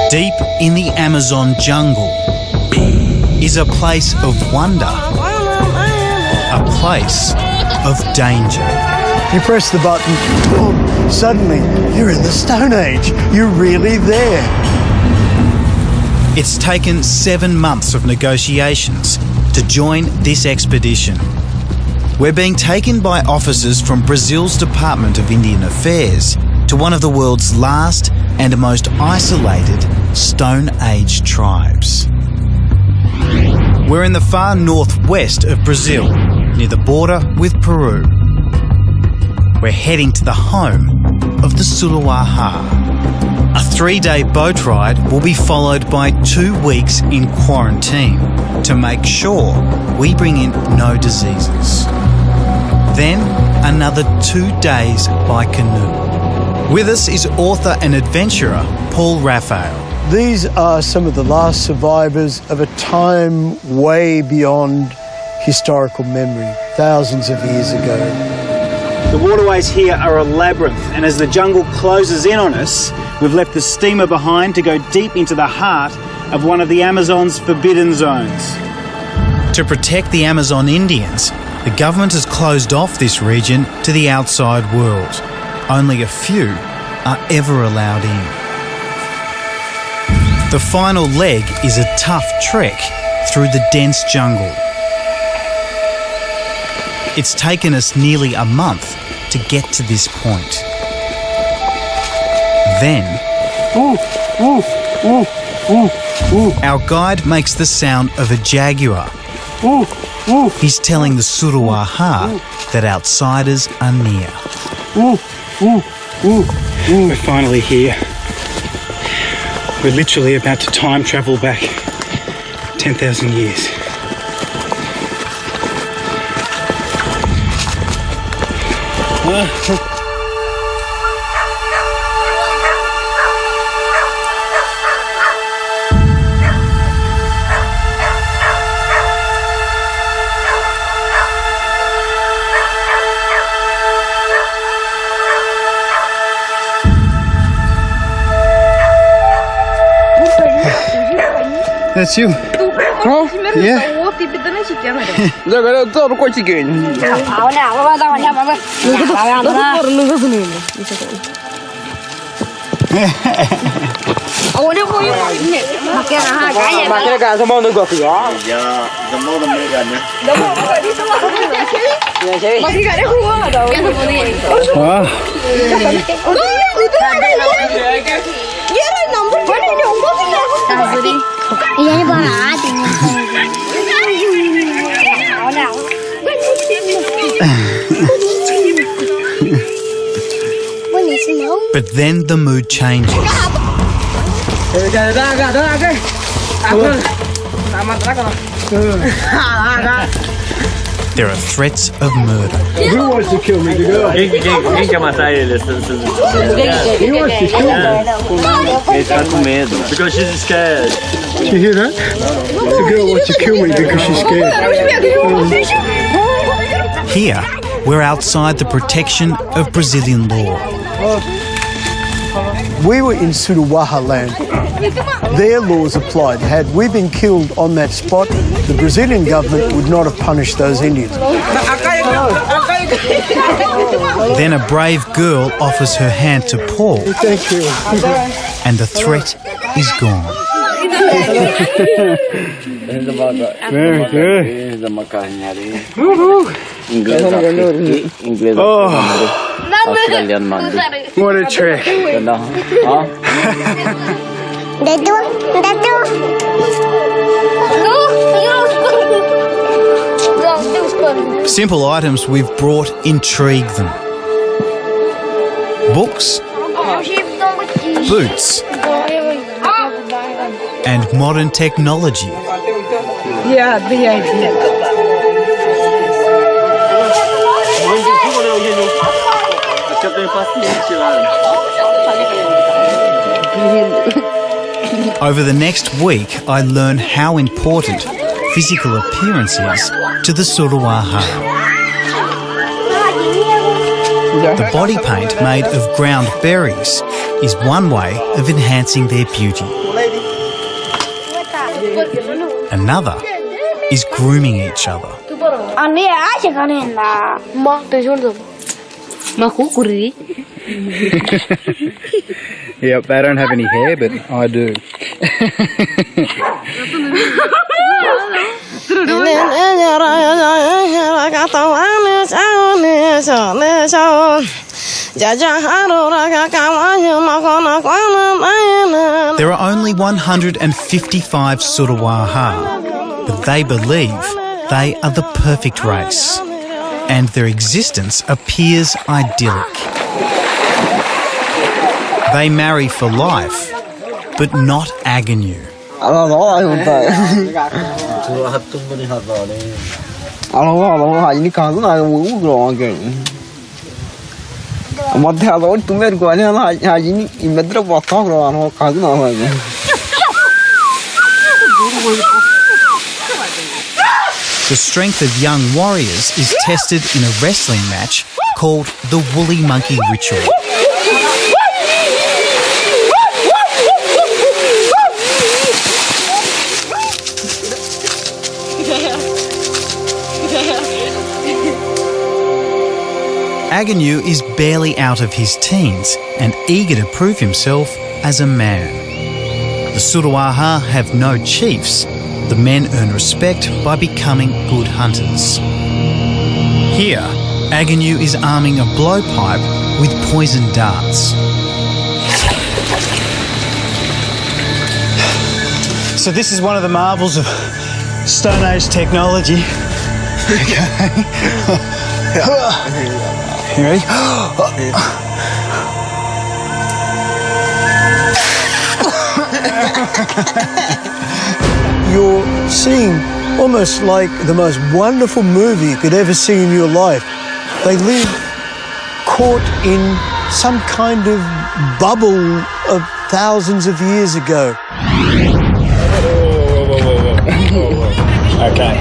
Deep in the Amazon jungle is a place of wonder, a place of danger. You press the button, boom, suddenly you're in the Stone Age. You're really there. It's taken 7 months of negotiations to join this expedition. We're being taken by officers from Brazil's Department of Indian Affairs to one of the world's last and most isolated Stone Age tribes. We're in the far northwest of Brazil, near the border with Peru. We're heading to the home of the Surawaha. A 3-day boat ride will be followed by 2 weeks in quarantine to make sure we bring in no diseases. Then another 2 days by canoe. With us is author and adventurer Paul Raphael. These are some of the last survivors of a time way beyond historical memory, thousands of years ago. The waterways here are a labyrinth, and as the jungle closes in on us, we've left the steamer behind to go deep into the heart of one of the Amazon's forbidden zones. To protect the Amazon Indians, the government has closed off this region to the outside world. Only a few are ever allowed in. The final leg is a tough trek through the dense jungle. It's taken us nearly a month to get to this point. Then, our guide makes the sound of a jaguar. He's telling the Surawaha that outsiders are near. We're finally here. We're literally about to time travel back 10,000 years. That's you. Oh, yeah. But then the mood changes. There are threats of murder. Who wants to kill me? The girl. He wants to kill me. Because she's scared. Did you hear that? The girl wants to kill me because she's scared. Here, we're outside the protection of Brazilian law. We were in Surawaha land. Their laws applied. Had we been killed on that spot, the Brazilian government would not have punished those Indians. Then a brave girl offers her hand to Paul. Thank you. And the threat is gone. Very good. Australian monkey. What a trick. Simple items we've brought intrigue them. Books, boots, and modern technology. Yeah, the idea. Over the next week, I learn how important physical appearance is to the Suruwaha. The body paint made of ground berries is one way of enhancing their beauty. Another is grooming each other. Yep, they don't have any hair, but I do. There are only 155 Suruwaha, but they believe they are the perfect race, and their existence appears idyllic. They marry for life, but not Agnew. The strength of young warriors is tested in a wrestling match called the Woolly Monkey Ritual. Agnew is barely out of his teens and eager to prove himself as a man. The Suruwaha have no chiefs. The men earn respect by becoming good hunters. Here, Agnew is arming a blowpipe with poison darts. So this is one of the marvels of Stone Age technology. Okay. You ready? You're seeing almost like the most wonderful movie you could ever see in your life. They live caught in some kind of bubble of thousands of years ago. Okay.